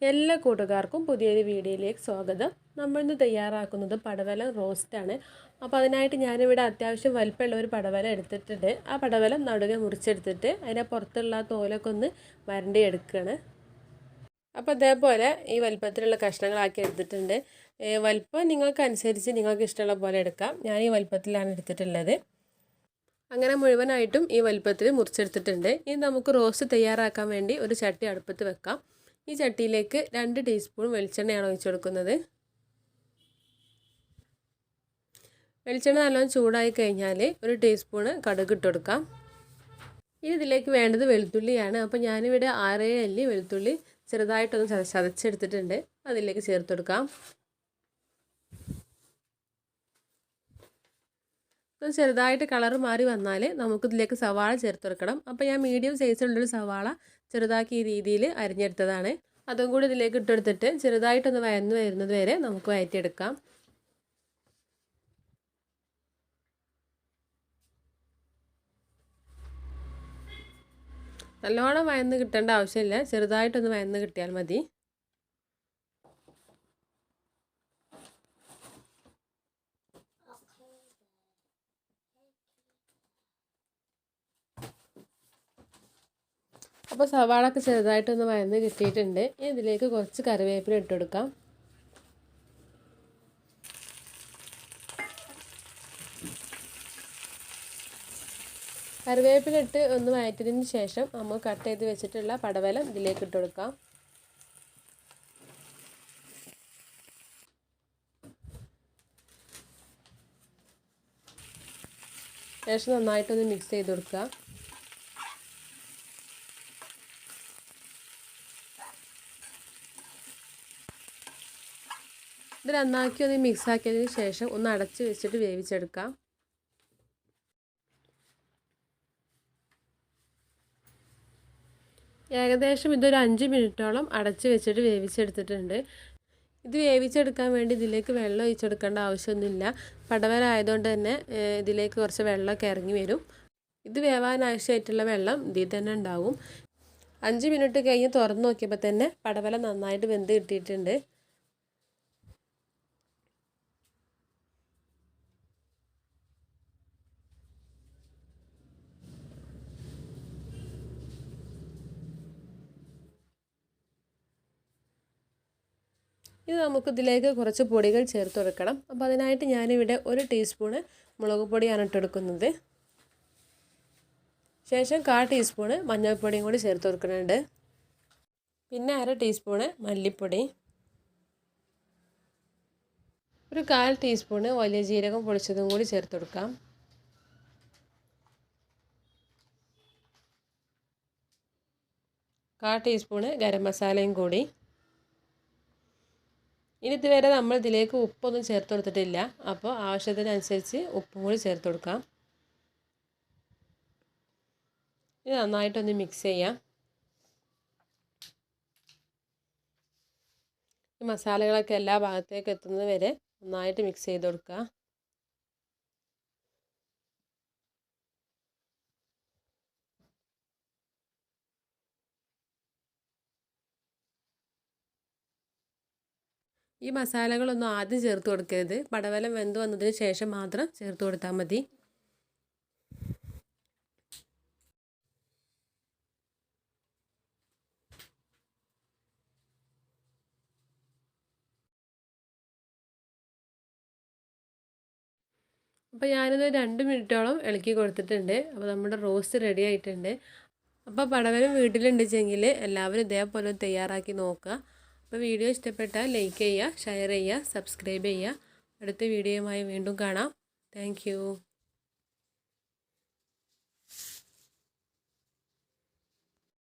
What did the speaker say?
എല്ലാ കൂട്ടുകാർക്കും പുതിയൊരു വീഡിയോയിലേക്ക് സ്വാഗതം. നമ്മൾ ഇന്ന് തയ്യാറാക്കുന്നത് പടവലം റോസ്റ്റാണ്. അപ്പോൾ അതിനായിട്ട് ഞാനിവിടെ അത്യാവശ്യം വലിപ്പമുള്ള ഒരു പടവലം എടുത്തിട്ടുണ്ട്. ആ പടവലം നടുകെ മുറിച്ചെടുത്തിട്ട് അതിൻ്റെ പുറത്തുള്ള തോലൊക്കെ ഒന്ന് വരണ്ടി എടുക്കുകയാണ്. അപ്പോൾ അതേപോലെ ഈ വലിപ്പത്തിലുള്ള കഷ്ണങ്ങളാക്കി എടുത്തിട്ടുണ്ട്. വലിപ്പം നിങ്ങൾക്കനുസരിച്ച് നിങ്ങൾക്ക് ഇഷ്ടമുള്ള പോലെ എടുക്കാം. ഞാൻ ഈ വലിപ്പത്തിലാണ് എടുത്തിട്ടുള്ളത്. അങ്ങനെ മുഴുവനായിട്ടും ഈ വലിപ്പത്തിൽ മുറിച്ചെടുത്തിട്ടുണ്ട്. ഇനി നമുക്ക് റോസ്റ്റ് തയ്യാറാക്കാൻ വേണ്ടി ഒരു ചട്ടി അടുപ്പത്ത് വെക്കാം. ഈ ചട്ടിയിലേക്ക് 2 ടീസ്പൂൺ വെളിച്ചെണ്ണയാണ് ഒഴിച്ചു കൊടുക്കുന്നത്. വെളിച്ചെണ്ണ നല്ലോണം ചൂടായി കഴിഞ്ഞാൽ 1 ടീസ്പൂണ് കടുക് ഇട്ട് കൊടുക്കാം. ഇനി ഇതിലേക്ക് വേണ്ടത് വെളുത്തുള്ളിയാണ്. അപ്പോൾ ഞാനിവിടെ 6-7 അല്ലി വെളുത്തുള്ളി ചെറുതായിട്ടൊന്ന് ചതച്ചെടുത്തിട്ടുണ്ട്. അതിലേക്ക് ചേർത്ത് കൊടുക്കാം. ചെറുതായിട്ട് കളർ മാറി വന്നാൽ നമുക്കിതിലേക്ക് സവാള ചേർത്ത് കൊടുക്കണം. അപ്പോൾ ഞാൻ മീഡിയം സൈസിലുള്ളൊരു സവാള ചെറുതാക്കി ഈ രീതിയിൽ അരിഞ്ഞെടുത്തതാണ്. അതും കൂടി ഇതിലേക്ക് ഇട്ടെടുത്തിട്ട് ചെറുതായിട്ടൊന്ന് വഴന്ന് വരുന്നത് വരെ നമുക്ക് വഴറ്റിയെടുക്കാം. നല്ലോണം വഴന്ന് കിട്ടേണ്ട ആവശ്യമില്ല, ചെറുതായിട്ടൊന്ന് വഴന്ന് കിട്ടിയാൽ മതി. അപ്പോൾ സവാളൊക്കെ ചെറുതായിട്ടൊന്ന് വഴന്ന് കിട്ടിയിട്ടുണ്ട്. ഇതിലേക്ക് കുറച്ച് കറിവേപ്പില ഇട്ട് കൊടുക്കാം. കറിവേപ്പില ഇട്ട് ഒന്ന് വഴറ്റിയതിന് ശേഷം നമ്മൾ കട്ട് ചെയ്ത് വെച്ചിട്ടുള്ള പടവലം ഇതിലേക്ക് ഇട്ട് കൊടുക്കാം. ശേഷം നന്നായിട്ടൊന്ന് മിക്സ് ചെയ്ത് കൊടുക്കുക. ഇത് നന്നാക്കി ഒന്ന് മിക്സ് ആക്കിയതിന് ശേഷം ഒന്ന് അടച്ച് വെച്ചിട്ട് വേവിച്ചെടുക്കാം. ഏകദേശം ഇതൊരു 5 മിനിറ്റോളം അടച്ച് വെച്ചിട്ട് വേവിച്ചെടുത്തിട്ടുണ്ട്. ഇത് വേവിച്ചെടുക്കാൻ വേണ്ടി ഇതിലേക്ക് വെള്ളം ഒഴിച്ചെടുക്കേണ്ട ആവശ്യമൊന്നുമില്ല. പടവലം ആയതുകൊണ്ട് തന്നെ ഇതിലേക്ക് കുറച്ച് വെള്ളമൊക്കെ ഇറങ്ങി വരും. ഇത് വേവാൻ ആവശ്യമായിട്ടുള്ള വെള്ളം ഇതിൽ തന്നെ ഉണ്ടാവും. 5 മിനിറ്റ് കഴിഞ്ഞ് തുറന്ന് നോക്കിയപ്പോൾ തന്നെ പടവലം നന്നായിട്ട് വെന്ത് കിട്ടിയിട്ടുണ്ട്. ഇത് നമുക്കിതിലേക്ക് കുറച്ച് പൊടികൾ ചേർത്ത് കൊടുക്കണം. അപ്പോൾ അതിനായിട്ട് ഞാനിവിടെ 1 ടീസ്പൂണ് മുളക് പൊടിയാണ് ഇട്ടെടുക്കുന്നത്. ശേഷം 1/4 ടീസ്പൂണ് മഞ്ഞൾപ്പൊടിയും കൂടി ചേർത്ത് കൊടുക്കുന്നുണ്ട്. പിന്നെ 1/2 ടീസ്പൂണ് മല്ലിപ്പൊടി, 1/4 ടീസ്പൂണ് വലിയ ജീരകം പൊടിച്ചതും കൂടി ചേർത്ത് കൊടുക്കാം. കാൽ ടീസ്പൂണ് ഗരം മസാലയും കൂടി. ഇനി ഇതുവരെ നമ്മൾ ഇതിലേക്ക് ഉപ്പൊന്നും ചേർത്ത് കൊടുത്തിട്ടില്ല. അപ്പോൾ ആവശ്യത്തിനനുസരിച്ച് ഉപ്പും കൂടി ചേർത്ത് കൊടുക്കാം. ഇത് നന്നായിട്ടൊന്ന് മിക്സ് ചെയ്യാം. ഈ മസാലകളൊക്കെ എല്ലാ ഭാഗത്തേക്ക് എത്തുന്നത് വരെ നന്നായിട്ട് മിക്സ് ചെയ്ത് കൊടുക്കുക. ഈ മസാലകളൊന്നും ആദ്യം ചേർത്ത് കൊടുക്കരുത്. പടവലം വെന്ത് വന്നതിന് ശേഷം മാത്രം ചേർത്ത് കൊടുത്താൽ മതി. അപ്പോൾ ഞാനിത് 2 മിനിറ്റോളം ഇളക്കി കൊടുത്തിട്ടുണ്ട്. അപ്പോൾ നമ്മുടെ റോസ്റ്റ് റെഡി ആയിട്ടുണ്ട്. അപ്പോൾ പടവലം വീട്ടിലുണ്ടെങ്കിൽ എല്ലാവരും ഇതേപോലെ തയ്യാറാക്കി നോക്കുക. അപ്പോൾ വീഡിയോ ഇഷ്ടപ്പെട്ടാൽ ലൈക്ക് ചെയ്യുക, ഷെയർ ചെയ്യുക, സബ്സ്ക്രൈബ് ചെയ്യുക. അടുത്ത വീഡിയോയുമായി വീണ്ടും കാണാം. താങ്ക്